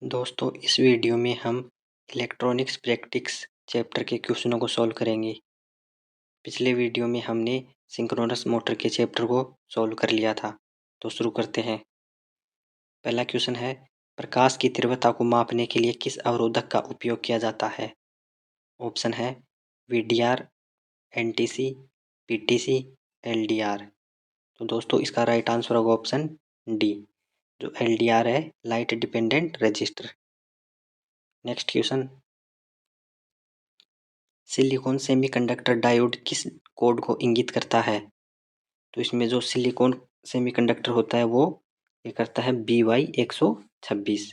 दोस्तों इस वीडियो में हम इलेक्ट्रॉनिक्स प्रैक्टिस चैप्टर के क्वेश्चनों को सॉल्व करेंगे। पिछले वीडियो में हमने सिंक्रोनस मोटर के चैप्टर को सॉल्व कर लिया था। तो शुरू करते हैं। पहला क्वेश्चन है, प्रकाश की तीव्रता को मापने के लिए किस अवरोधक का उपयोग किया जाता है? ऑप्शन है वीडीआर, एनटीसी, पीटीसी, एलडीआर। तो दोस्तों इसका राइट आंसर होगा ऑप्शन डी, जो एलडीआर है, light dependent register. Next question, silicon semiconductor diode किस कोड को इंगित करता है? तो इसमें जो सिलिकॉन सेमीकंडक्टर होता है वो ये करता है BY126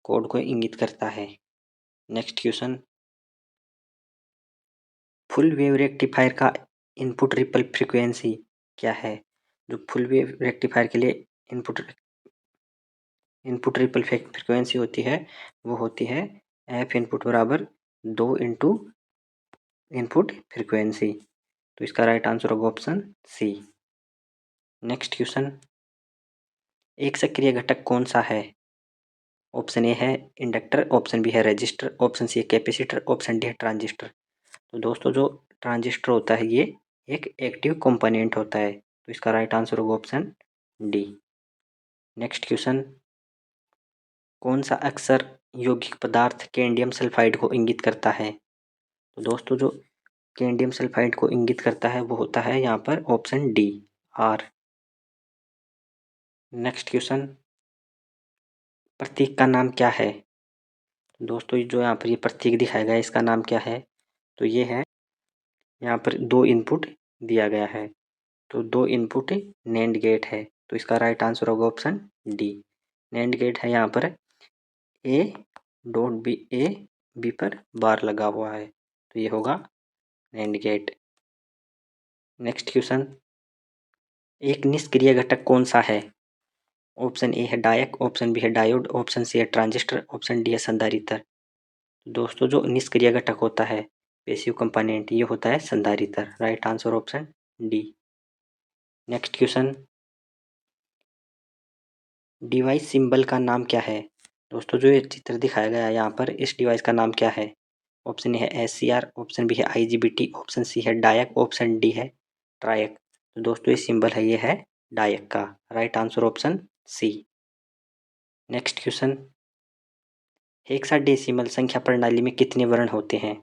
कोड को इंगित करता है। Next question, full wave rectifier का इनपुट रिपल फ्रीक्वेंसी क्या है? जो फुल वेव रेक्टिफायर के लिए इनपुट रिपल फ्रीक्वेंसी होती है वो होती है एफ इनपुट बराबर 2 इंटू इनपुट फ्रीक्वेंसी। तो इसका राइट आंसर होगा ऑप्शन सी। नेक्स्ट क्वेश्चन, एक सक्रिय घटक कौन सा है? ऑप्शन ए है इंडक्टर, ऑप्शन बी है रजिस्टर, ऑप्शन सी है कैपेसिटर, ऑप्शन डी है ट्रांजिस्टर। तो दोस्तों जो ट्रांजिस्टर होता है ये एक एक्टिव कंपोनेंट होता है। तो इसका राइट आंसर होगा ऑप्शन डी। नेक्स्ट क्वेश्चन, कौन सा अक्सर यौगिक पदार्थ कैडमियम सल्फाइड को इंगित करता है? तो दोस्तों जो कैडमियम सल्फाइड को इंगित करता है वो होता है यहाँ पर option D, R. Next question, प्रतीक का नाम क्या है? दोस्तों जो यहाँ पर ये प्रतीक दिखाया गया है इसका नाम क्या है? तो ये है, यहाँ पर दो इनपुट दिया गया है तो दो इनपुट नैंड गेट है। तो इसका राइट आंसर होगा ऑप्शन डी। नैंड गेट है यहाँ पर A dot B, A B पर बार लगा हुआ है तो ये होगा नैंड गेट। नेक्स्ट क्वेश्चन, एक निष्क्रिय घटक कौन सा है? ऑप्शन ए है डायक, ऑप्शन बी है डायोड, ऑप्शन सी है ट्रांजिस्टर, ऑप्शन डी है संधारित्र। दोस्तों जो निष्क्रिय घटक होता है पैसिव कंपोनेंट ये होता है संधारित्र। Right answer option D. Next question, device symbol का नाम क्या है? दोस्तों जो ये चित्र दिखाया गया है यहाँ पर इस डिवाइस का नाम क्या है? ऑप्शन ए है SCR, ऑप्शन बी है IGBT, ऑप्शन सी है डायक, ऑप्शन डी है ट्रायक। तो दोस्तों ये सिंबल है ये है डायक का। Right answer option C. Next question, hexadecimal संख्या प्रणाली में कितने वर्ण होते हैं?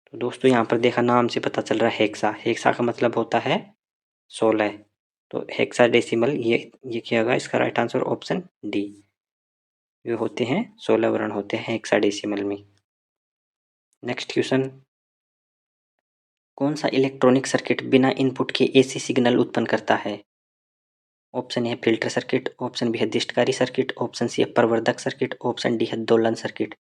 तो दोस्तों यहाँ पर देखा नाम से पता चल रहा है हेक्सा, हेक्सा का मतलब होता है 16। तो हेक्साडेसिमल ये क्या होगा? इसका राइट आंसर ऑप्शन डी, ये होते हैं 16 वर्ण होते हैं हेक्साडेसिमल में। नेक्स्ट क्वेश्चन, कौन सा इलेक्ट्रॉनिक सर्किट बिना इनपुट के AC सिग्नल उत्पन्न करता है? ऑप्शन ए है फिल्टर सर्किट, ऑप्शन बी है दिष्टकारी सर्किट, ऑप्शन सी है प्रवर्धक सर्किट, ऑप्शन डी है दोलन सर्किट।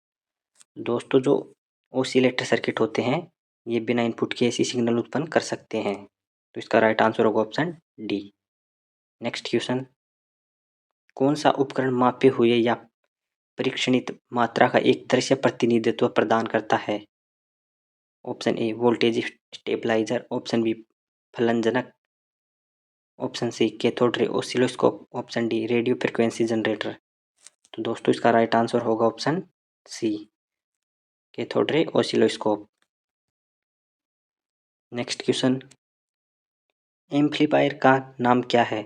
दोस्तों जो ऑसिलेटर सर्किट होते हैं ये बिना इनपुट के AC सिग्नल उत्पन्न कर सकते हैं। तो इसका राइट आंसर होगा ऑप्शन डी। नेक्स्ट क्वेश्चन, कौन सा उपकरण मापे हुए या परीक्षणित मात्रा का एक दृश्य प्रतिनिधित्व प्रदान करता है? Option A voltage stabiliser, option B फलनजनक, option C cathode ray oscilloscope, option D radio frequency generator. तो दोस्तों इसका राइट आंसर होगा option C, cathode ray oscilloscope. Next question, amplifier का नाम क्या है?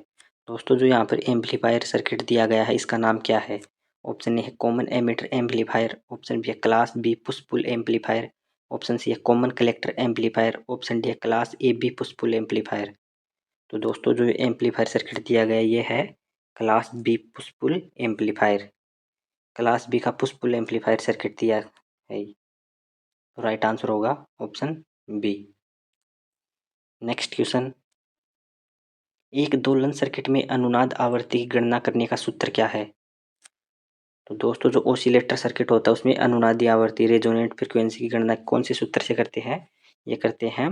दोस्तों जो यहाँ पर एम्पलीफायर सर्किट दिया गया है इसका नाम क्या है? ऑप्शन ए है common emitter amplifier, option B है class B push pull amplifier, option C है common collector amplifier, option D है class A B push pull amplifier. तो दोस्तों जो एम्पलीफायर सर्किट दिया गया ये है class B push pull amplifier. Class B का पुश पुल एम्पलीफायर सर्किट दिया है। राइट आंसर होगा ऑप्शन बी। नेक्स्ट क्वेश्चन, एक दोलन सर्किट में अनुनाद आवृत्ति की गणना करने का सूत्र क्या है? तो दोस्तों जो ऑसिलेटर सर्किट होता है उसमें अनुनादी आवृत्ति रेजोनेंट फ्रीक्वेंसी की गणना कौन से सूत्र से करते हैं? ये करते हैं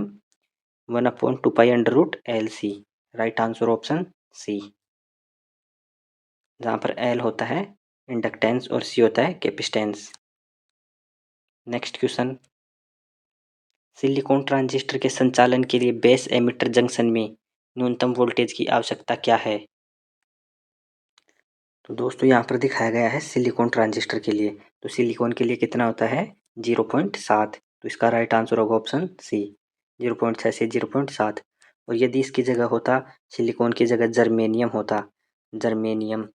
1/2π√LC। राइट आंसर ऑप्शन सी, जहाँ पर L होता है इंडक्टेंस और C होता है capacitance. Next question, silicon transistor के संचालन के लिए बेस एमिटर जंक्शन में न्यूनतम वोल्टेज की आवश्यकता क्या है? तो दोस्तों यहाँ पर दिखाया गया है सिलिकॉन ट्रांजिस्टर के लिए। तो सिलिकॉन के लिए कितना होता है 0.7। तो इसका राइट आंसर होगा ऑप्शन सी 0.6 से 0.7। और यदि इसकी जगह होता सिलिकॉन की जगह जर्मेनियम होता, जर्मेनियम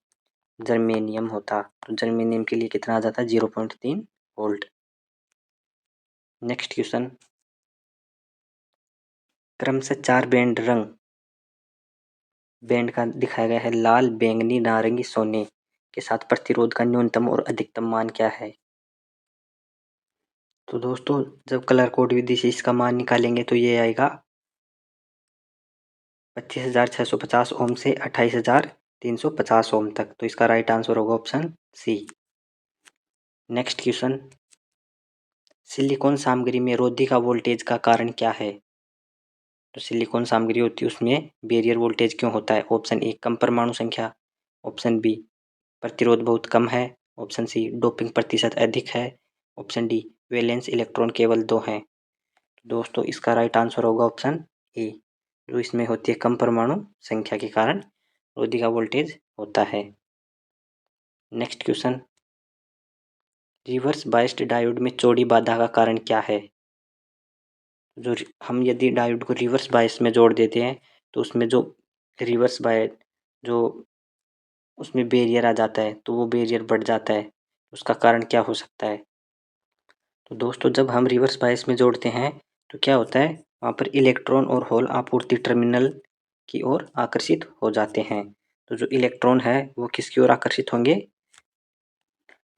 जर्मेनियम होता तो जर्मेनियम के लिए कितना आ जाता 0.3 वोल्ट। नेक्स्ट क्वेश्चन, क्रम से 4 बैंड रंग बैंड का दिखाया गया है लाल, बैंगनी, नारंगी, सोने के साथ प्रतिरोध का न्यूनतम और अधिकतम मान क्या है। तो दोस्तों जब कलर कोड विधि से इसका मान निकालेंगे तो ये आएगा 25,650 ओम से 28,350 ओम तक। तो इसका राइट आंसर होगा option C. Next question, silicon सामग्री में रोधी का वोल्टेज का कारण क्या है। तो सिलिकॉन सामग्री होती है उसमें बैरियर वोल्टेज क्यों होता है। ऑप्शन ए कम परमाणु संख्या, ऑप्शन बी प्रतिरोध बहुत कम है, ऑप्शन सी डोपिंग प्रतिशत अधिक है, ऑप्शन डी वैलेंस इलेक्ट्रॉन केवल 2 हैं। दोस्तों इसका राइट आंसर होगा ऑप्शन ए, जो इसमें होती है कम परमाणु संख्या के कारण रोधी का वोल्टेज होता है। Next question, reverse biased diode में चौड़ी बाधा का कारण क्या है। जो हम यदि डायोड को रिवर्स बायस में जोड़ देते हैं तो उसमें जो रिवर्स बाय जो उसमें बैरियर आ जाता है तो वो बैरियर बढ़ जाता है, उसका कारण क्या हो सकता है। तो दोस्तों जब हम रिवर्स बायस में जोड़ते हैं तो क्या होता है वहाँ पर इलेक्ट्रॉन और होल आपूर्ति टर्मिनल की ओर आकर्षित हो जाते हैं। तो जो इलेक्ट्रॉन है वो किसकी ओर आकर्षित होंगे,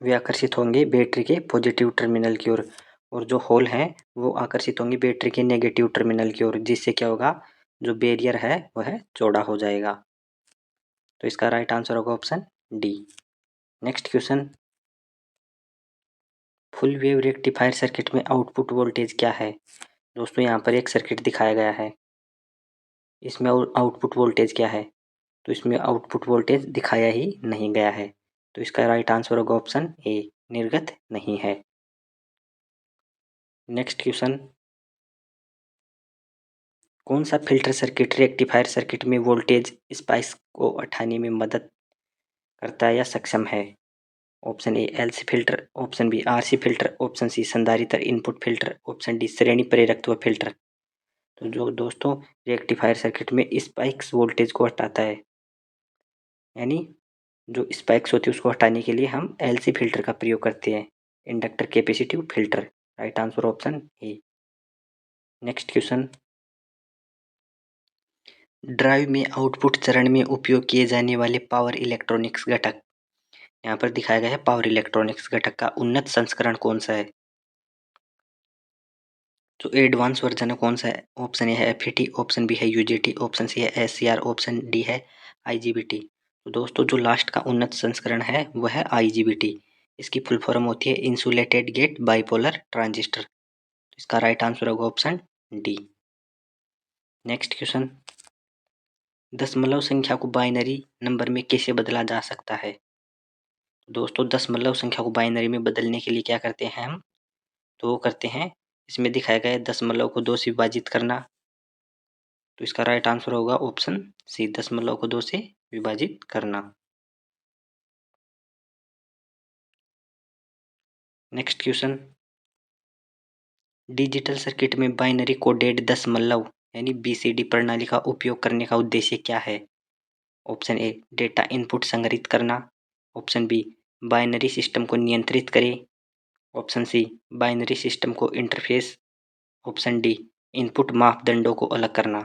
वे आकर्षित होंगे बैटरी के पॉजिटिव टर्मिनल की ओर। और जो होल हैं वो आकर्षित होंगे बैटरी के नेगेटिव टर्मिनल की ओर, जिससे क्या होगा जो बैरियर है वह चौड़ा हो जाएगा। तो इसका राइट आंसर होगा option D. Next question, full wave rectifier circuit में आउटपुट वोल्टेज क्या है। दोस्तों यहाँ पर एक सर्किट दिखाया गया है, इसमें आउटपुट वोल्टेज क्या है। तो इसमें आउटपुट वोल्टेज दिखाया ही नहीं गया है। तो इसका राइट आंसर होगा ऑप्शन ए, निर्गत नहीं है। नेक्स्ट क्वेश्चन, कौन सा फिल्टर सर्किट रेक्टिफायर सर्किट में वोल्टेज स्पाइक्स को हटाने में मदद करता है या सक्षम है। Option A LC filter, option B RC filter, option C संधारित्र इनपुट फिल्टर, ऑप्शन डी श्रेणी प्रेरकत्व फिल्टर। तो जो दोस्तों रेक्टिफायर सर्किट में स्पाइक्स वोल्टेज को हटाता है, यानी जो स्पाइक्स होती है उसको हटाने के लिए हम एलसी फिल्टर का प्रयोग करते हैं, inductor capacitive filter. Right answer option A. Next question, drive में आउटपुट चरण में उपयोग किए जाने वाले पावर इलेक्ट्रॉनिक्स घटक, यहाँ पर दिखाया गया है पावर इलेक्ट्रॉनिक्स घटक का उन्नत संस्करण कौन सा है। जो एडवांस वर्जन है कौन सा है। ऑप्शन ए है एफईटी, ऑप्शन बी है यूजीटी, ऑप्शन सी है एससीआर, ऑप्शन डी है आईजीबीटी। तो दोस्तों जो लास्ट का उन्नत संस्करण है वह है आईजीबीटी। इसकी फुल फॉर्म होती है इंसुलेटेड गेट बाइपोलर ट्रांजिस्टर। इसका राइट आंसर होगा ऑप्शन डी। नेक्स्ट क्वेश्चन, दशमलव संख्या को बाइनरी नंबर में कैसे बदला जा सकता है। दोस्तों दशमलव संख्या को बाइनरी में बदलने के लिए क्या करते हैं हम, तो वो करते हैं इसमें दिखाया गया है दशमलव को 2 से विभाजित करना। तो इसका राइट आंसर होगा ऑप्शन सी, दशमलव को 2 से विभाजित करना। नेक्स्ट क्वेश्चन, डिजिटल सर्किट में बाइनरी कोडेड दशमलव यानी बीसीडी प्रणाली का उपयोग करने का उद्देश्य क्या है। ऑप्शन ए डेटा इनपुट संग्रहित करना, ऑप्शन बी बाइनरी सिस्टम को नियंत्रित करे, ऑप्शन सी बाइनरी सिस्टम को इंटरफेस, ऑप्शन डी इनपुट मापदंडों को अलग करना।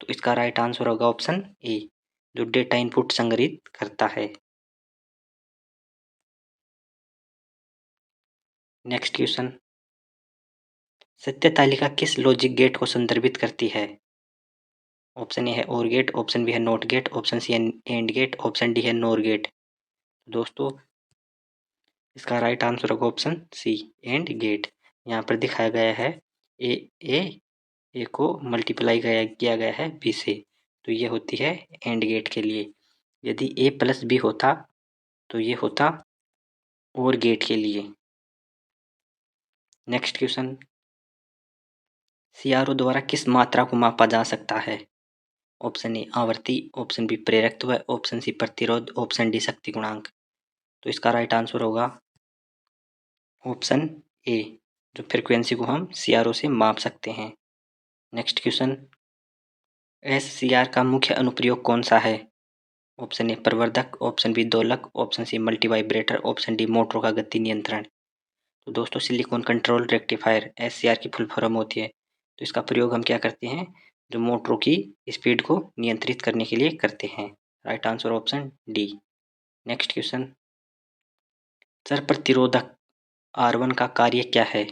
तो इसका राइट आंसर होगा ऑप्शन ए, जो डेटा इनपुट संग्रहित करता है। नेक्स्ट क्वेश्चन, सत्य तालिका किस लॉजिक गेट को संदर्भित करती है। ऑप्शन ए है और गेट, ऑप्शन बी है नॉट गेट, ऑप्शन सी है एंड गेट, ऑप्शन डी है नोर गेट। दोस्तों इसका राइट आंसर होगा ऑप्शन सी, एंड गेट। यहाँ पर दिखाया गया है ए ए ए को मल्टीप्लाई किया गया है बी से, तो ये होती है एंड गेट के लिए। यदि ए प्लस बी होता तो ये होता और गेट के लिए। नेक्स्ट क्वेश्चन, सीआरओ द्वारा किस मात्रा को मापा जा सकता है। ऑप्शन ए आवर्ती, ऑप्शन बी प्रेरकत्व, ऑप्शन सी प्रतिरोध, ऑप्शन डी शक्ति गुणांक। तो इसका राइट आंसर होगा ऑप्शन ए, जो फ्रीक्वेंसी को हम सीआरओ से माप सकते हैं। नेक्स्ट क्वेश्चन, एससीआर का मुख्य अनुप्रयोग कौन सा है? ऑप्शन ए प्रवर्धक, ऑप्शन बी दोलक, option C multivibrator, option D मोटरों का गति नियंत्रण। तो दोस्तों सिलिकॉन कंट्रोल रेक्टिफायर एससीआर की फुल फॉर्म होती है। तो इसका प्रयोग हम क्या करते हैं, जो मोटरों की स्पीड को नियंत्रित करने के लिए करते हैं। Right answer option D. Next question, चर प्रतिरोधक R1 का कार्य क्या है?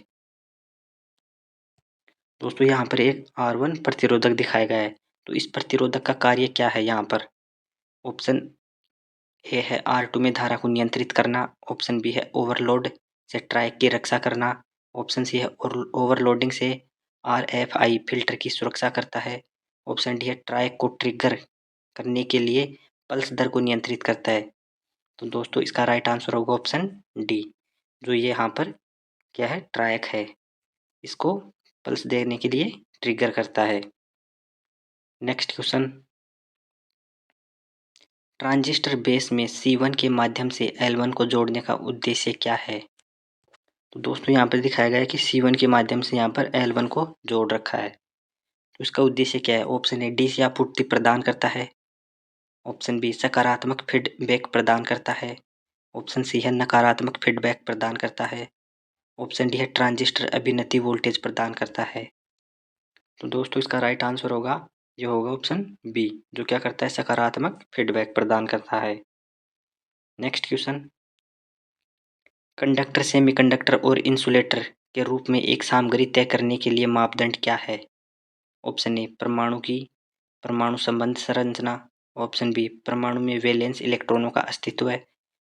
दोस्तों यहाँ पर एक R1 प्रतिरोधक दिखाया गया है, तो इस प्रतिरोधक का कार्य क्या है यहाँ पर? ऑप्शन ए है R2 में धारा को नियंत्रित करना, ऑप्शन बी है ओवरलोड से ट्रैक की रक्षा करना, ऑप्शन सी है ओवरलोडिंग से RFI फिल्टर की सुरक्षा करता है, ऑप्शन डी है ट्रैक को ट्रिगर करने के लिए पल्स दर को नियंत्रित करता है। तो दोस्तों इसका राइट आंसर होगा ऑप्शन डी, जो ये यहाँ पर क्या है, ट्रैक है, इसको पल्स देने के लिए ट्रिगर करता है। नेक्स्ट क्वेश्चन, ट्रांजिस्टर बेस में C1 के माध्यम से L1 को जोड़ने का उद्देश्य क्या है? तो दोस्तों यहाँ पर दिखाया गया है कि C1 के माध्यम से यहाँ पर L1 को जोड़ रखा है। तो इसका उद्देश्य क्या है? ऑप्शन ए डीसी आपूर्ति प्रदान करता है, ऑप्शन बी सकारात्मक फीडबैक प्रदान करता है, ऑप्शन सी है नकारात्मक फीडबैक प्रदान करता है, ऑप्शन डी है ट्रांजिस्टर अभिनति वोल्टेज प्रदान करता है। तो दोस्तों इसका राइट आंसर होगा, ये होगा ऑप्शन बी, जो क्या करता है, सकारात्मक फीडबैक प्रदान करता है। नेक्स्ट क्वेश्चन, कंडक्टर सेमीकंडक्टर और इंसुलेटर के रूप में एक सामग्री तय करने के लिए मापदंड क्या है? ऑप्शन ए परमाणु की परमाणु संबंध संरचना, ऑप्शन बी परमाणु में वैलेंस इलेक्ट्रॉनों का अस्तित्व है,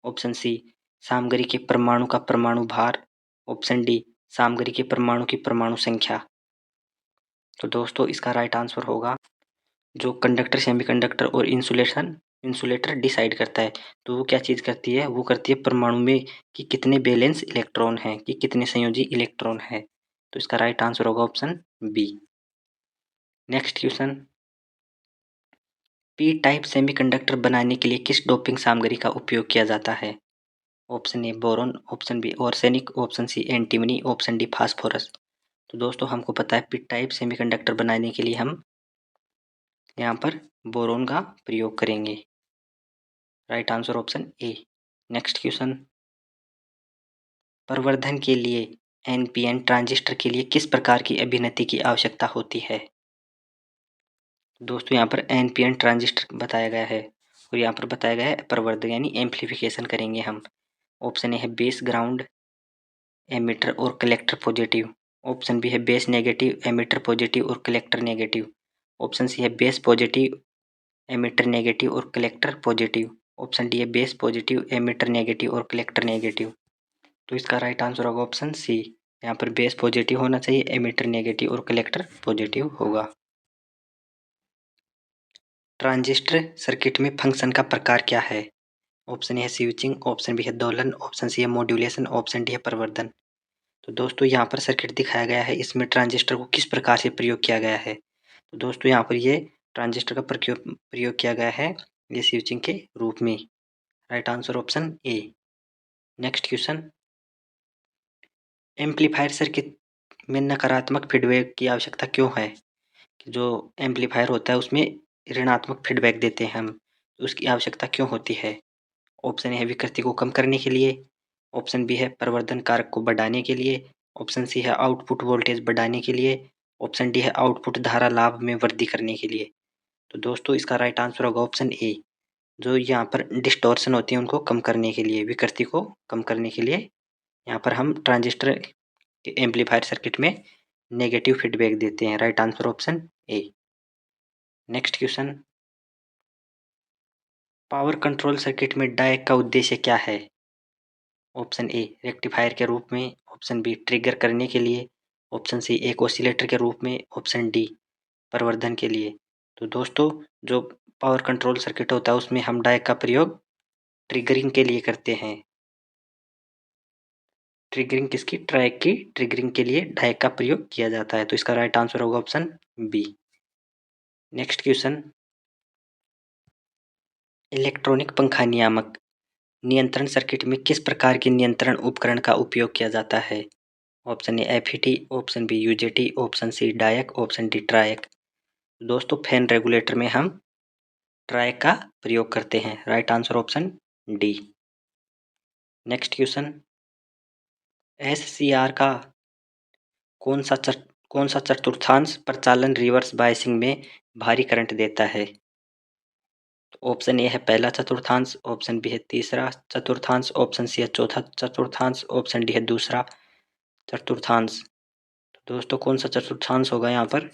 ऑप्शन सी सामग्री के परमाणु का परमाणु भार, ऑप्शन डी सामग्री के परमाणु की परमाणु संख्या। तो दोस्तों इसका राइट आंसर होगा, जो कंडक्टर सेमीकंडक्टर और इंसुलेटर डिसाइड करता है, तो वो क्या चीज़ करती है, वो करती है परमाणु में कि कितने वैलेंस इलेक्ट्रॉन हैं, कि कितने संयोजी इलेक्ट्रॉन हैं। तो इसका राइट आंसर होगा option B. Next question, P type semiconductor बनाने के लिए किस डोपिंग सामग्री का उपयोग किया जाता है? Option A boron, option B arsenic, option C antimony, option D phosphorus. तो दोस्तों हमको पता है पी टाइप सेमीकंडक्टर बनाने के लिए हम यहाँ पर बोरोन का प्रयोग करेंगे। Right answer option A. Next question, प्रवर्धन के लिए एनपीएन ट्रांजिस्टर के लिए किस प्रकार की अभिनति की आवश्यकता होती है? दोस्तों यहाँ पर एनपीएन ट्रांजिस्टर बताया गया है, और यहाँ पर बताया गया है प्रवर्धन यानी एम्प्लीफिकेशन करेंगे हम। ऑप्शन ए है बेस ग्राउंड एमिटर और कलेक्टर पॉजिटिव, ऑप्शन बी है बेस नेगेटिव एमिटर पॉजिटिव और कलेक्टर नेगेटिव, ऑप्शन सी है बेस पॉजिटिव एमिटर नेगेटिव और कलेक्टर पॉजिटिव, ऑप्शन डी है बेस पॉजिटिव एमिटर नेगेटिव और कलेक्टर नेगेटिव। तो इसका राइट आंसर होगा ऑप्शन सी, यहाँ पर बेस पॉजिटिव होना चाहिए, एमिटर नेगेटिव और कलेक्टर पॉजिटिव होगा। ट्रांजिस्टर सर्किट में फंक्शन का प्रकार क्या है? ऑप्शन ए है स्विचिंग, ऑप्शन बी है दोलन, ऑप्शन सी है मॉड्यूलेशन, ऑप्शन डी है प्रवर्धन। तो दोस्तों यहाँ पर सर्किट दिखाया गया है, इसमें ट्रांजिस्टर को किस प्रकार से प्रयोग किया गया है? तो दोस्तों यहाँ पर ये ट्रांजिस्टर का प्रयोग किया गया है ये स्विचिंग के रूप में। Right answer option A. Next question, amplifier circuit में नकारात्मक फीडबैक की आवश्यकता क्यों है? कि जो एम्पलीफायर होता है उसमें ऋणात्मक फीडबैक देते हैं हम, तो उसकी आवश्यकता क्यों होती है? ऑप्शन ए है विकृति को कम करने के लिए, ऑप्शन बी है प्रवर्धन कारक को बढ़ाने के लिए, ऑप्शन सी है आउटपुट वोल्टेज बढ़ाने के लिए, ऑप्शन डी है आउटपुट धारा लाभ में वृद्धि करने के लिए। तो दोस्तों इसका राइट आंसर होगा ऑप्शन ए, जो यहाँ पर डिस्टॉर्शन होती है उनको कम करने के लिए, विकृति को कम करने के लिए यहाँ पर हम ट्रांजिस्टर के एम्पलीफायर सर्किट में नेगेटिव फीडबैक देते हैं। Right answer option A. Next question, power control circuit में डायक का उद्देश्य क्या है? ऑप्शन ए रेक्टिफायर के रूप में, ऑप्शन बी ट्रिगर करने के लिए, ऑप्शन सी एक ऑसिलेटर के रूप में, ऑप्शन डी प्रवर्धन के लिए। तो दोस्तों जो पावर कंट्रोल सर्किट होता है उसमें हम डायक का प्रयोग ट्रिगरिंग के लिए करते हैं। ट्रिगरिंग किसकी? ट्रैक की ट्रिगरिंग के लिए डायक का प्रयोग किया जाता है। तो इसका राइट आंसर होगा option B. Next question, electronic पंखा नियामक नियंत्रण सर्किट में किस प्रकार के नियंत्रण उपकरण का उपयोग किया जाता है? Option A FET, option B UJT, option C diac, option D triac. दोस्तों फैन रेगुलेटर में हम ट्रायक का प्रयोग करते हैं। Right answer option D. Next question, SCR का कौन सा चतुर्थांश प्रचालन रिवर्स बायसिंग में भारी करंट देता है? ऑप्शन ए है पहला चतुर्थांश, ऑप्शन बी है तीसरा चतुर्थांश, ऑप्शन सी है चौथा चतुर्थांश, ऑप्शन डी है दूसरा चतुर्थांश। तो दोस्तों कौन सा चतुर्थांश होगा यहाँ पर?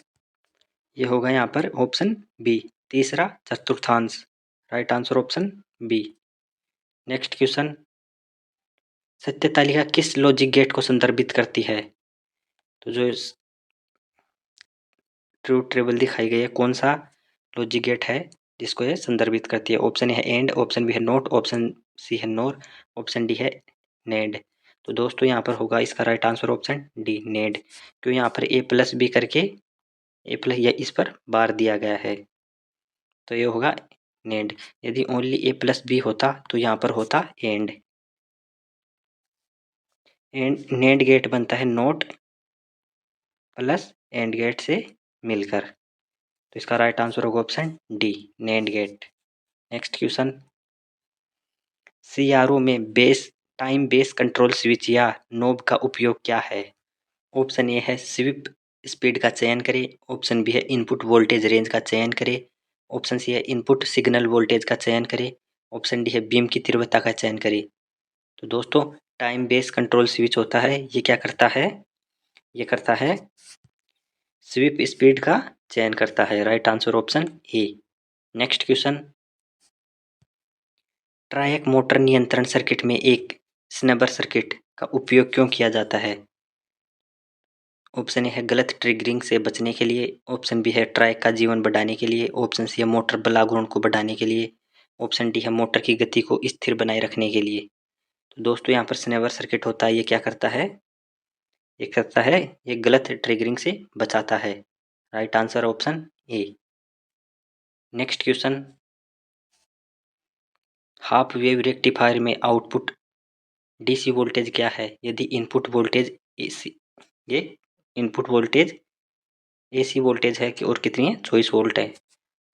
ये होगा यहाँ पर ऑप्शन बी, तीसरा चतुर्थांश। Right answer option B. Next question, सत्य तालिका किस लॉजिक गेट को संदर्भित करती है? तो जो ट्रूथ टेबल दिखाई गई है कौन सा लॉजिक गेट है जिसको ये संदर्भित करती है? ऑप्शन ए है एंड, ऑप्शन बी है नोट, ऑप्शन सी है नोर, ऑप्शन डी है नेड। तो दोस्तों यहाँ पर होगा इसका राइट आंसर ऑप्शन डी, नेड। क्यों यहाँ पर ए प्लस बी करके ए प्लस या इस पर बार दिया गया है, तो ये होगा नेड। यदि ओनली ए प्लस बी होता तो यहाँ पर होता एंड। एंड नेड गेट बनता है नोट प्लस एंड गेट से मिलकर, तो इसका राइट आंसर होगा ऑप्शन डी, नेड गेट। नेक्स्ट क्वेश्चन, सीआरओ में टाइम बेस कंट्रोल स्विच या नोब का उपयोग क्या है? ऑप्शन ए है स्वीप स्पीड का चयन करें, ऑप्शन बी है इनपुट वोल्टेज रेंज का चयन करें, ऑप्शन सी है इनपुट सिग्नल वोल्टेज का चयन करें, ऑप्शन डी है बीम की तीव्रता का चयन करें। तो दोस्तों टाइम बेस कंट्रोल स्विच होता है, ये क्या करता है? ये करता है स्वीप स्पीड का चयन करता है। Right answer option A. Next question, ट्रायक motor नियंत्रण सर्किट में एक स्नैपर सर्किट का उपयोग क्यों किया जाता है? ऑप्शन ए है गलत ट्रिगरिंग से बचने के लिए, ऑप्शन बी है ट्रायक का जीवन बढ़ाने के लिए, ऑप्शन सी है मोटर बलागुण को बढ़ाने के लिए, ऑप्शन डी है मोटर की गति को स्थिर बनाए रखने के लिए। तो दोस्तों यहाँ पर स्नैपर सर्किट होता है, ये क्या करता है? ये करता है, ये गलत ट्रिगरिंग से बचाता है। Right answer option A. Next question, half wave rectifier में आउटपुट डीसी वोल्टेज क्या है यदि इनपुट वोल्टेज एसी, ये इनपुट वोल्टेज एसी वोल्टेज है कि और कितनी है 24 वोल्ट है।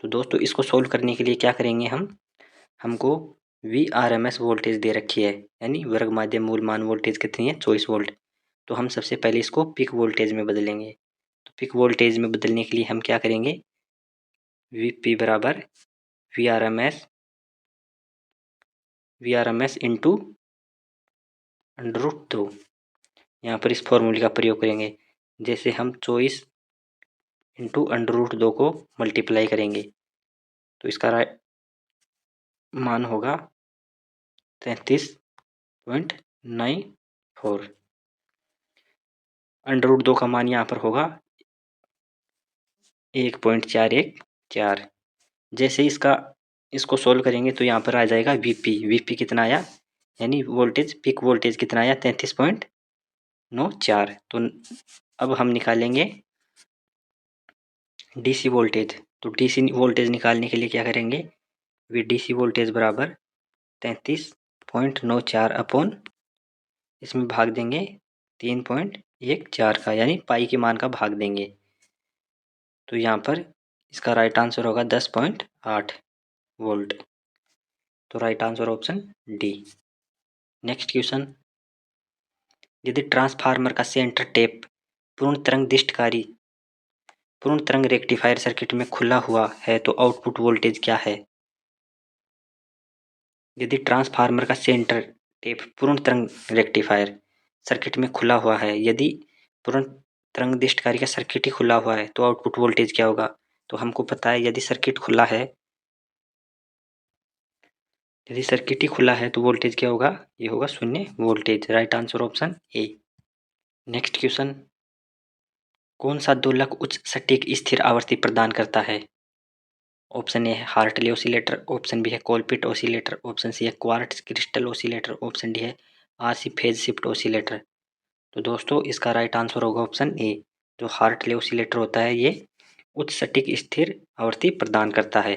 तो दोस्तों इसको सोल्व करने के लिए क्या करेंगे हम, हमको वीआरएमएस वोल्टेज दे रखी है, यानी वर्ग माध्यम मूल मान वोल्टेज कितनी है 24 वोल्ट। तो हम सबसे पहले इसको पीक वोल्टेज में बदलेंगे। तो पीक वोल्टेज में बदलने के लिए हम क्या करेंगे, वीपी बराबर वीआरएमएस इंटू √2, यहाँ पर इस फॉर्मूले का प्रयोग करेंगे। जैसे हम 24 इंटू √2 को मल्टीप्लाई करेंगे तो इसका मान होगा 33.94। √2 का मान यहाँ पर होगा 1.414। जैसे इसको सोल्व करेंगे तो यहाँ पर आ जाएगा वीपी कितना आया, यानी वोल्टेज पीक वोल्टेज कितना आया 33.94। तो अब हम निकालेंगे डीसी वोल्टेज। तो डीसी वोल्टेज निकालने के लिए क्या करेंगे, डीसी वोल्टेज बराबर 33.94 अपॉन इसमें भाग देंगे 3.14 का, यानी पाई के मान का भाग देंगे। तो यहाँ पर इसका राइट आंसर होगा 10.8 वोल्ट। तो right answer option D. Next question, यदि ट्रांसफार्मर का सेंटर टेप पूर्ण तरंग रेक्टिफायर सर्किट में खुला हुआ है तो आउटपुट वोल्टेज क्या है? यदि ट्रांसफार्मर का सेंटर टेप पूर्ण तरंग रेक्टिफायर सर्किट में खुला हुआ है, यदि पूर्ण तरंग दिष्टकारी का सर्किट ही खुला हुआ है तो आउटपुट वोल्टेज क्या होगा? तो हमको पता है यदि सर्किट खुला है, यदि सर्किट ही खुला है तो वोल्टेज क्या होगा, ये होगा 0 voltage. Right answer option A. Next question, कौन सा दोलक उच्च सटीक स्थिर आवृत्ति प्रदान करता है? ऑप्शन ए है हार्टली ऑसिलेटर, ऑप्शन बी है कोलपिट ऑसिलेटर, ऑप्शन सी है quartz crystal oscillator, option D है आरसी फेज शिफ्ट ऑसिलेटर। तो दोस्तों इसका राइट आंसर होगा ऑप्शन ए, जो हार्टली ऑसिलेटर होता है ये उच्च सटीक स्थिर आवृत्ति प्रदान करता है।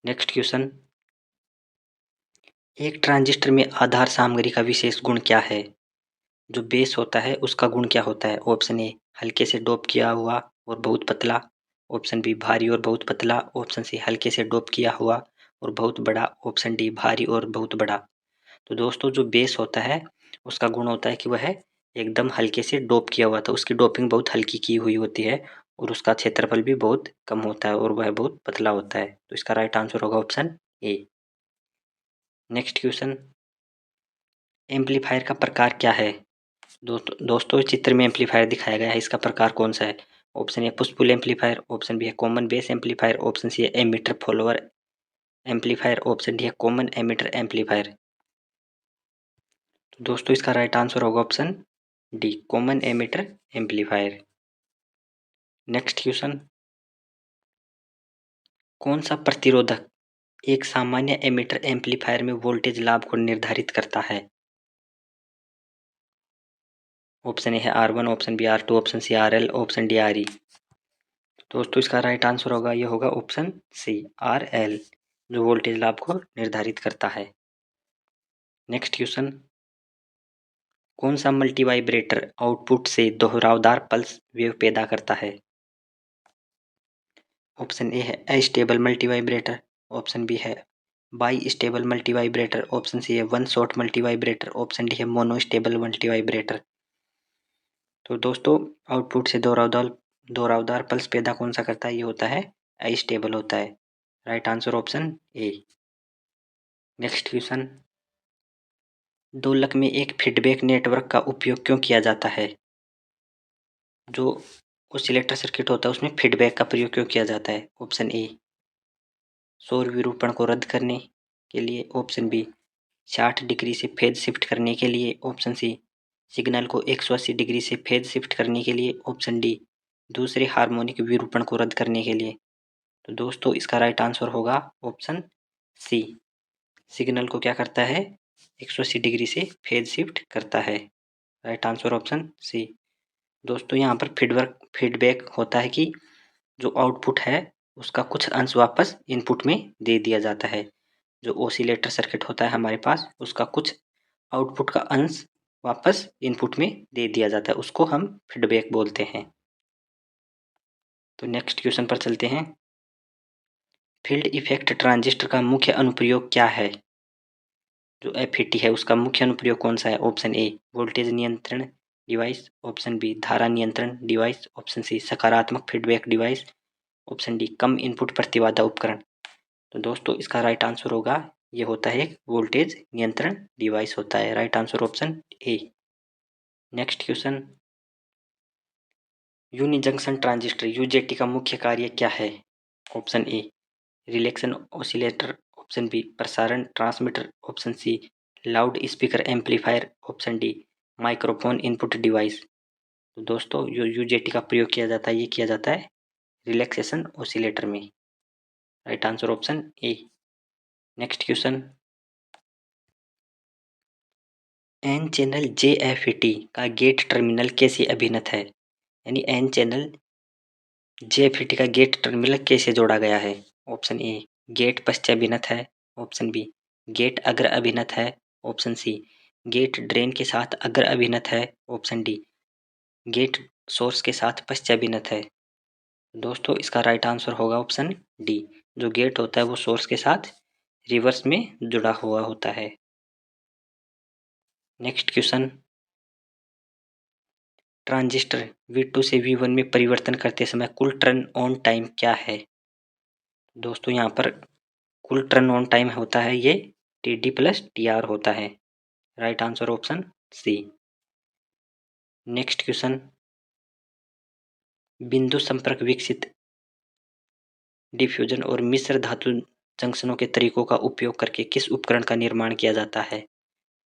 नेक्स्ट क्वेश्चन, एक ट्रांजिस्टर में आधार सामग्री का विशेष गुण क्या है? जो बेस होता है उसका गुण क्या होता है? ऑप्शन ए हल्के से डोप किया हुआ और बहुत पतला, ऑप्शन बी भारी और बहुत पतला, ऑप्शन सी हल्के से डोप किया हुआ और बहुत बड़ा, ऑप्शन डी भारी और बहुत बड़ा। तो दोस्तों जो बेस होता है उसका गुण होता है कि वह एकदम हल्के से डोप किया हुआ था, उसकी डोपिंग बहुत हल्की की हुई होती है और उसका क्षेत्रफल भी बहुत कम होता है और वह बहुत पतला होता है। तो इसका राइट आंसर होगा option A. Next question, amplifier का प्रकार क्या है? दोस्तों इस चित्र में एम्पलीफायर दिखाया गया है, इसका प्रकार कौन सा है? Option A push pull amplifier, option B है common base amplifier, option C है emitter follower amplifier, option D है कॉमन एमिटर एम्पलीफायर। तो दोस्तों इसका राइट आंसर होगा option D common emitter amplifier. Next question, कौन सा प्रतिरोधक एक सामान्य एमिटर एम्पलीफायर में वोल्टेज लाभ को निर्धारित करता है? ऑप्शन ए है R1, option B R2, option C RL, option D RE। दोस्तों इसका राइट आंसर होगा ये होगा ऑप्शन सी RL, जो वोल्टेज लाभ को निर्धारित करता है। नेक्स्ट क्वेश्चन, कौन सा मल्टीवाइब्रेटर आउटपुट से दोहरावदार पल्स वेव पैदा करता है? ऑप्शन ए है अस्टेबल मल्टीवाइब्रेटर, ऑप्शन बी है bistable multivibrator, option C है one shot multivibrator, option D है मोनोस्टेबल मल्टीवाइब्रेटर। तो दोस्तों आउटपुट से दोहरावदार पल्स पैदा कौन सा करता है? ये होता है अस्टेबल होता है। Right answer option A. Next question, दोलक में एक फीडबैक नेटवर्क का उपयोग क्यों किया जाता है? जो ऑसिलेटर सर्किट होता है उसमें फीडबैक का प्रयोग क्यों किया जाता है? ऑप्शन ए सौर विरूपण को रद्द करने के लिए, ऑप्शन बी 60 डिग्री से फेज शिफ्ट करने के लिए, ऑप्शन सी सिग्नल को 180 डिग्री से फेज शिफ्ट करने के लिए, ऑप्शन डी दूसरे हार्मोनिक विरूपण को रद्द करने के लिए। तो दोस्तों इसका राइट आंसर होगा ऑप्शन सी, सिग्नल को क्या करता है 180 डिग्री से फेज शिफ्ट करता है। Right answer option C. दोस्तों यहाँ पर फीडबैक होता है कि जो आउटपुट है उसका कुछ अंश वापस इनपुट में दे दिया जाता है। जो ऑसिलेटर सर्किट होता है हमारे पास उसका कुछ आउटपुट का अंश वापस इनपुट में दे दिया जाता है, उसको हम फीडबैक बोलते हैं। तो नेक्स्ट क्वेश्चन पर चलते हैं, फील्ड इफेक्ट ट्रांजिस्टर का मुख्य अनुप्रयोग क्या है? जो एफईटी है उसका मुख्य अनुप्रयोग कौन सा है? ऑप्शन ए वोल्टेज नियंत्रण डिवाइस, ऑप्शन बी धारा नियंत्रण डिवाइस, ऑप्शन सी सकारात्मक फीडबैक डिवाइस, ऑप्शन डी कम इनपुट प्रतिबाधा उपकरण। तो दोस्तों इसका राइट आंसर होगा ये होता है एक वोल्टेज नियंत्रण डिवाइस होता है। Right answer option A. Next question, unijunction transistor UJT का मुख्य कार्य क्या है? Option A relaxation oscillator, option B प्रसारण transmitter, option C loudspeaker amplifier, option D microphone input device. तो दोस्तों जो यूजेटी का प्रयोग किया जाता है ये किया जाता है रिलैक्सेशन ऑसिलेटर में। Right answer option A. Next question, N channel JFET का गेट टर्मिनल कैसे अभिन्नत है? यानी एन चैनल जेएफईटी का गेट टर्मिनल कैसे जोड़ा गया है? ऑप्शन ए गेट पश्चाभिन्नत है, ऑप्शन बी गेट अग्र अभिन्नत है, ऑप्शन सी गेट ड्रेन के साथ अग्र अभिन्नत है, ऑप्शन डी गेट सोर्स के साथ पश्चाभिन्नत है। दोस्तों इसका राइट आंसर होगा ऑप्शन डी, जो गेट होता है वो सोर्स के साथ रिवर्स में जुड़ा हुआ होता है। नेक्स्ट क्वेश्चन, ट्रांजिस्टर V2 से V1 में परिवर्तन करते समय कुल टर्न ऑन टाइम क्या है? दोस्तों यहाँ पर कुल टर्न ऑन टाइम होता है ये TD प्लस TR होता है। Right answer option C. Next question, बिंदु संपर्क विकसित डिफ्यूजन और मिश्र धातु जंक्शनों के तरीकों का उपयोग करके किस उपकरण का निर्माण किया जाता है?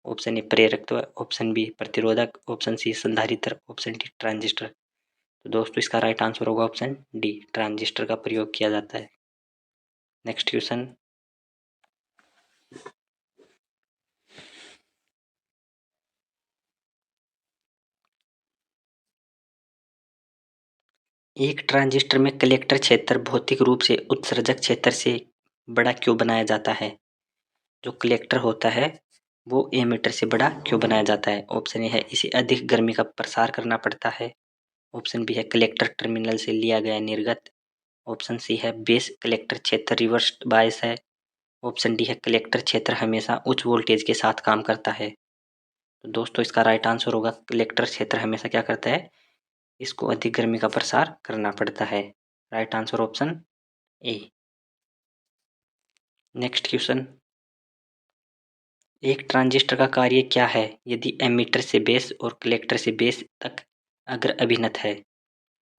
ऑप्शन ए प्रेरकत्व, ऑप्शन बी प्रतिरोधक, ऑप्शन सी संधारित्र, ऑप्शन डी ट्रांजिस्टर। तो दोस्तों इसका राइट आंसर होगा ऑप्शन डी, ट्रांजिस्टर का प्रयोग किया जाता है। नेक्स्ट क्वेश्चन, एक ट्रांजिस्टर में कलेक्टर क्षेत्र भौतिक रूप से उत्सर्जक क्षेत्र से बड़ा क्यों बनाया जाता है? जो कलेक्टर होता है वो एमीटर से बड़ा क्यों बनाया जाता है? ऑप्शन ए है इसे अधिक गर्मी का प्रसार करना पड़ता है। ऑप्शन बी है कलेक्टर टर्मिनल से लिया गया निर्गत। ऑप्शन सी है बेस कलेक्टर क्षेत्र रिवर्स बायस है। ऑप्शन डी है कलेक्टर क्षेत्र हमेशा उच्च वोल्टेज के साथ काम करता है। तो दोस्तों इसका राइट आंसर होगा कलेक्टर क्षेत्र हमेशा क्या करता है, इसको अधिक गर्मी का प्रसार करना पड़ता है। Right answer option A. Next question, एक ट्रांजिस्टर का कार्य क्या है यदि एमीटर से बेस और कलेक्टर से बेस तक अगर अभिन्न है?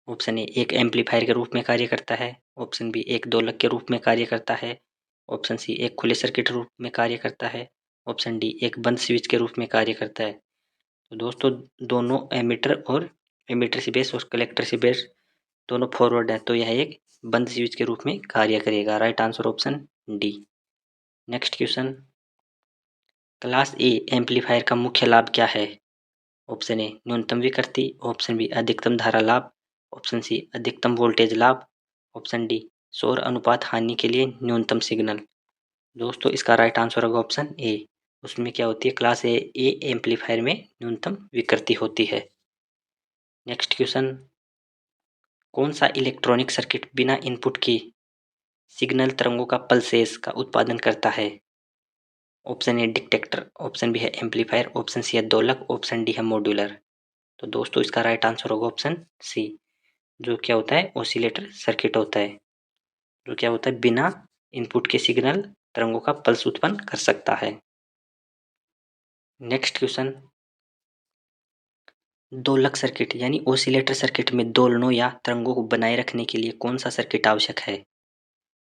ऑप्शन ए एक एम्पलीफायर के रूप में कार्य करता है। ऑप्शन बी एक दोलक के रूप में कार्य करता है। ऑप्शन सी एक खुले सर्किट रूप में कार्य करता है। ऑप्शन डी एक बंद स्विच के रूप में कार्य करता है। तो दोस्तों दोनों एमीटर से बेस और कलेक्टर से बेस दोनों फॉरवर्ड है, तो यह एक बंद स्विच के रूप में कार्य करेगा। Right answer option D. Next question, class A amplifier का मुख्य लाभ क्या है? ऑप्शन ए न्यूनतम विकृति। ऑप्शन बी अधिकतम धारा लाभ। ऑप्शन सी अधिकतम वोल्टेज लाभ। ऑप्शन डी शोर अनुपात हानि के लिए न्यूनतम सिग्नल। दोस्तों इसका राइट आंसर होगा ऑप्शन ए। उसमें क्या होती है, क्लास ए एम्पलीफायर में न्यूनतम विकृति होती है। नेक्स्ट क्वेश्चन, कौन सा इलेक्ट्रॉनिक सर्किट बिना इनपुट की सिग्नल तरंगों का पल्सेस का उत्पादन करता है? Option A detector. Option B है एम्पलीफायर। ऑप्शन सी है दोलक। ऑप्शन डी है मॉड्यूलर। तो दोस्तों इसका राइट आंसर होगा ऑप्शन सी, जो क्या होता है ऑसिलेटर सर्किट होता है, जो क्या होता है बिना इनपुट के सिग्नल तरंगों का पल्स उत्पन्न कर सकता है। नेक्स्ट क्वेश्चन, दोलक सर्किट यानी ऑसिलेटर सर्किट में दोलनों या तरंगों को बनाए रखने के लिए कौन सा सर्किट आवश्यक है?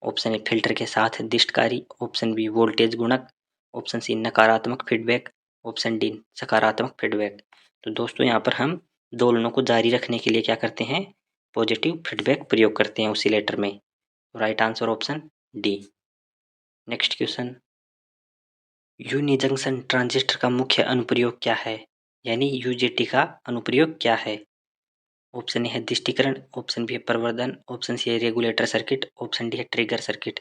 ऑप्शन ए फिल्टर के साथ दिष्टकारी। ऑप्शन बी वोल्टेज गुणक। ऑप्शन सी नकारात्मक फीडबैक। ऑप्शन डी सकारात्मक फीडबैक। तो दोस्तों यहाँ पर हम दोलनों को जारी रखने के लिए क्या करते हैं, पॉजिटिव फीडबैक प्रयोग करते हैं ऑसिलेटर में। Right answer option D. Next question, unijunction transistor का मुख्य अनुप्रयोग क्या है, यानी यूजेटी का अनुप्रयोग क्या है? ऑप्शन ए है दृष्टिकरण। ऑप्शन बी है प्रवर्धन। ऑप्शन सी है रेगुलेटर सर्किट। ऑप्शन डी है ट्रिगर सर्किट।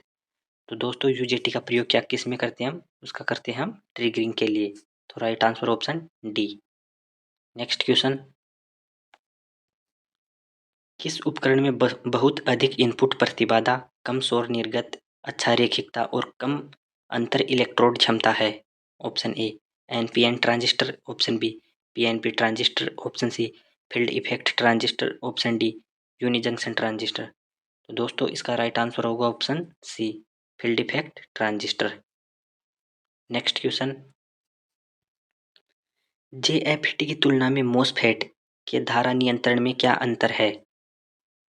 तो दोस्तों यूजेटी का प्रयोग क्या किस में करते हैं हम, उसका करते हैं हम ट्रिगरिंग के लिए। तो right answer option D. Next question, किस उपकरण में बहुत अधिक इनपुट प्रतिबाधा, कम शोर निर्गत, अच्छा रेखिकता और कम अंतर इलेक्ट्रोड क्षमता है? Option A NPN transistor. Option B PNP transistor. Option C field effect transistor. Option D unijunction transistor. तो दोस्तों इसका राइट आंसर होगा option C field effect transistor. Next question, JFET की तुलना में मॉसफेट के धारा नियंत्रण में क्या अंतर है?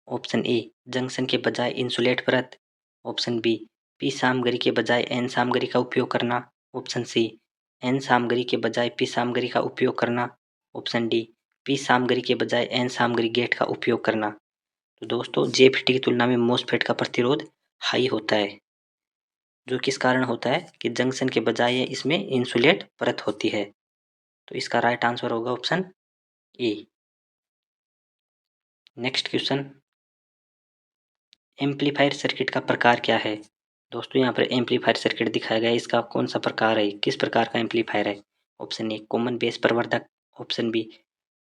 ऑप्शन ए जंक्शन के बजाय इंसुलेट परत। ऑप्शन बी पी सामग्री के बजाय एन सामग्री का उपयोग करना। ऑप्शन सी एन सामग्री के बजाय पी सामग्री का उपयोग करना। ऑप्शन डी पी सामग्री के बजाय एन सामग्री गेट का उपयोग करना। तो दोस्तों जेएफईटी की तुलना में मॉसफेट का प्रतिरोध हाई होता है, जो किस कारण होता है कि जंक्शन के बजाय इसमें इंसुलेट परत होती है। तो इसका राइट आंसर होगा option A. Next question, amplifier circuit का प्रकार क्या है? दोस्तों यहाँ पर एम्पलीफायर सर्किट दिखाया गया है, इसका कौन सा प्रकार है, किस प्रकार का एम्पलीफायर है? ऑप्शन ए कॉमन बेस प्रवर्धक। Option B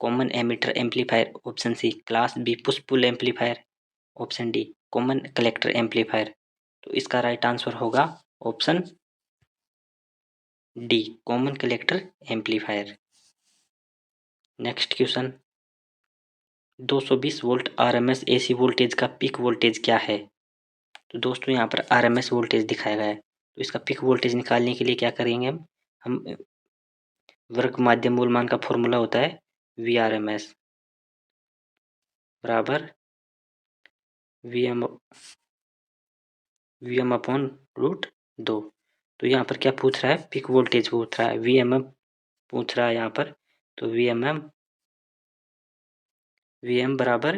common emitter amplifier. Option C class B push pull amplifier. Option D common collector amplifier. तो इसका राइट आंसर होगा option D common collector amplifier. Next question, 220 volt RMS AC voltage का peak voltage क्या है? तो दोस्तों यहाँ पर आरएमएस वोल्टेज दिखाया गया है, तो इसका पीक वोल्टेज निकालने के लिए क्या करेंगे हम वर्ग माध्यम मूलमान का फॉर्मूला होता है वी आर एम एस बराबर वी एम अपॉन रूट 2। तो यहाँ पर क्या पूछ रहा है, पीक वोल्टेज पूछ रहा है, वी एम एम पूछ रहा है यहाँ पर। तो वी एम बराबर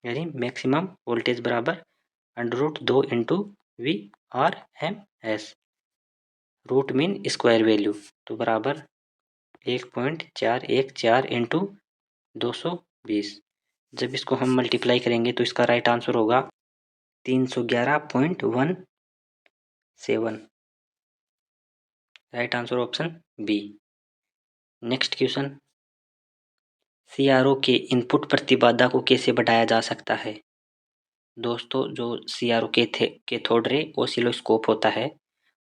यानी मैक्सिमम वोल्टेज बराबर under root 2 into V R M S, root mean square value, तो बराबर 1.414 इंटू 220। जब इसको हम मल्टीप्लाई करेंगे तो इसका राइट आंसर होगा 311.17। Right answer option B. Next question, CRO के इनपुट प्रतिबाधा को कैसे बढ़ाया जा सकता है? दोस्तों जो सीआरओ के कैथोड रे ऑसिलोस्कोप होता है,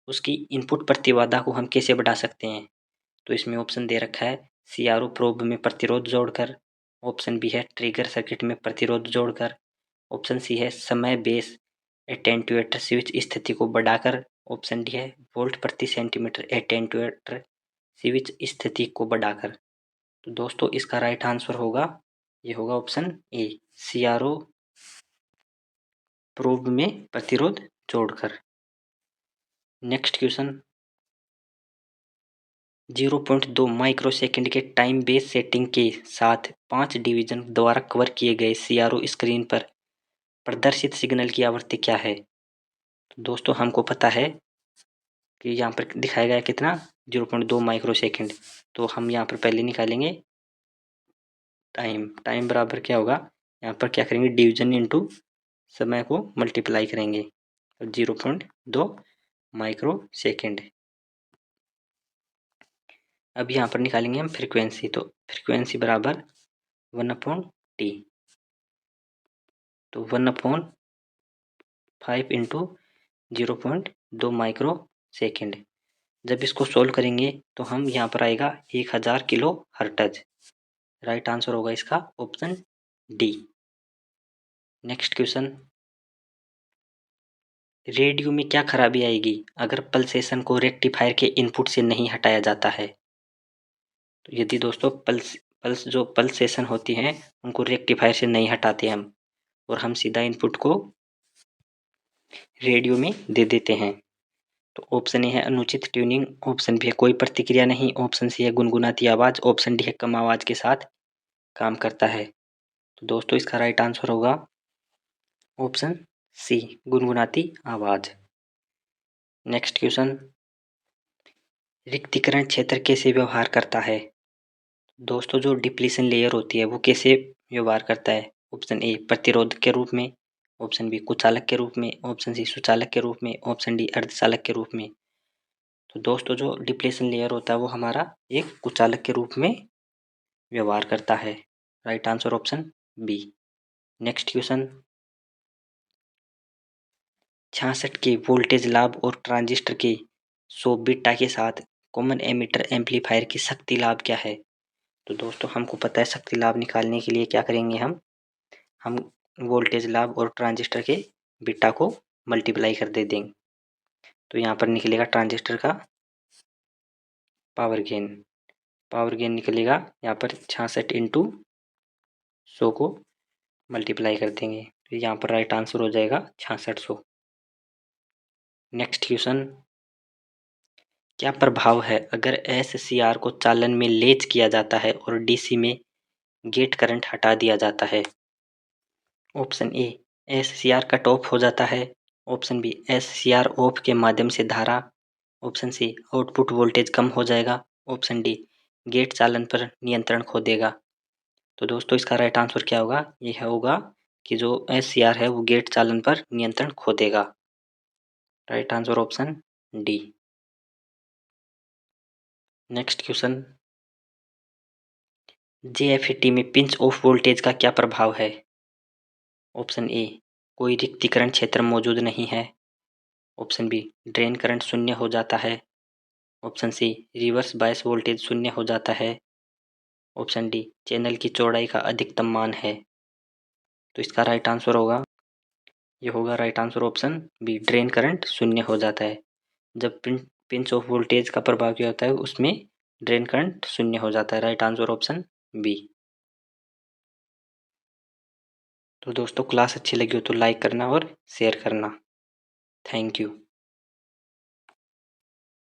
उसकी इनपुट प्रतिबाधा को हम कैसे बढ़ा सकते हैं? तो इसमें ऑप्शन दे रखा है सीआरओ प्रोब में प्रतिरोध जोड़कर, ऑप्शन बी है ट्रिगर सर्किट में प्रतिरोध जोड़कर, ऑप्शन सी है समय बेस एटेंटुएटर स्विच स्थिति को बढ़ाकर, ऑप्शन डी है वोल्ट प्रति सेंटीमीटर एटेंटुएटर स्विच स्थिति को बढ़ाकर। तो दोस्तों इसका राइट आंसर होगा, ये होगा ऑप्शन ए, सीआरओ प्रोब में प्रतिरोध जोड़कर। नेक्स्ट क्वेश्चन, 0.2 माइक्रोसेकंड के टाइम बेस सेटिंग के साथ 5 डिवीजन द्वारा कवर किए गए सीआरओ स्क्रीन पर प्रदर्शित सिग्नल की आवृत्ति क्या है? तो दोस्तों हमको पता है कि यहाँ पर दिखाया गया कितना 0.2 माइक्रोसेकंड, तो हम यहाँ पर पहले निकालेंगे टाइम बराबर क्या होगा, यहाँ पर क्या करेंगे डिवीजन इनटू समय को मल्टीप्लाई करेंगे, तो 0.2 माइक्रो सेकेंड। अब यहाँ पर निकालेंगे हम फ्रीक्वेंसी, तो फ्रीक्वेंसी बराबर 1/t, तो 1/5 इंटू 0.2 माइक्रो सेकेंड। जब इसको सोल्व करेंगे तो हम यहाँ पर आएगा 1000 किलो हर्ट्ज। राइट आंसर होगा इसका option D. Next question, radio में क्या खराबी आएगी अगर पल्सेशन को रेक्टिफायर के इनपुट से नहीं हटाया जाता है? तो यदि दोस्तों पल्सेशन होती हैं उनको रेक्टिफायर से नहीं हटाते हम और हम सीधा इनपुट को रेडियो में दे देते हैं, तो ऑप्शन ए है अनुचित ट्यूनिंग, ऑप्शन बी है कोई प्रतिक्रिया नहीं, ऑप्शन सी है गुनगुनाती आवाज, ऑप्शन डी है कम आवाज के साथ काम करता है। तो दोस्तों इसका राइट आंसर होगा ऑप्शन सी, गुनगुनाती आवाज। नेक्स्ट क्वेश्चन, रिक्तीकरण क्षेत्र कैसे व्यवहार करता है? दोस्तों जो डिप्लीशन लेयर होती है वो कैसे व्यवहार करता है? ऑप्शन ए प्रतिरोध के रूप में, ऑप्शन बी कुचालक के रूप में, ऑप्शन सी सुचालक के रूप में, ऑप्शन डी अर्धचालक के रूप में। तो दोस्तों जो डिप्लीशन लेयर होता है वो हमारा एक कुचालक के रूप में व्यवहार करता है। Right answer option B. Next question, 66 के वोल्टेज लाभ और ट्रांजिस्टर के 100 बीटा के साथ कॉमन एमिटर एम्पलीफायर की शक्ति लाभ क्या है? तो दोस्तों हमको पता है शक्ति लाभ निकालने के लिए क्या करेंगे हम वोल्टेज लाभ और ट्रांजिस्टर के बीटा को मल्टीप्लाई कर दे देंगे, तो यहाँ पर निकलेगा ट्रांजिस्टर का पावर गेन निकलेगा यहाँ पर 66 इंटू 100 को मल्टीप्लाई कर देंगे, तो यहाँ पर राइट आंसर हो जाएगा 6600। नेक्स्ट क्वेश्चन, क्या प्रभाव है अगर एससीआर को चालन में लेच किया जाता है और डीसी में गेट करंट हटा दिया जाता है? ऑप्शन ए एससीआर कट ऑफ हो जाता है, ऑप्शन बी एससीआर ऑफ के माध्यम से धारा, ऑप्शन सी आउटपुट वोल्टेज कम हो जाएगा, ऑप्शन डी गेट चालन पर नियंत्रण खो देगा। तो दोस्तों इसका राइट आंसर क्या होगा, यह होगा कि जो एससीआर है वो गेट चालन पर नियंत्रण खो देगा। Right answer option D. Next question, JFET में पिंच ऑफ वोल्टेज का क्या प्रभाव है? ऑप्शन ए कोई रिक्तीकरण क्षेत्र मौजूद नहीं है, ऑप्शन बी ड्रेन करंट शून्य हो जाता है, option C reverse bias voltage शून्य हो जाता है, ऑप्शन डी चैनल की चौड़ाई का अधिकतम मान है। तो इसका राइट आंसर होगा, ये होगा right answer option B, drain current शून्य हो जाता है। जब पिंच ऑफ वोल्टेज का प्रभाव क्या होता है उसमें ड्रेन करंट शून्य हो जाता है। Right answer option B. तो दोस्तों क्लास अच्छी लगी हो तो लाइक करना और शेयर करना। Thank you.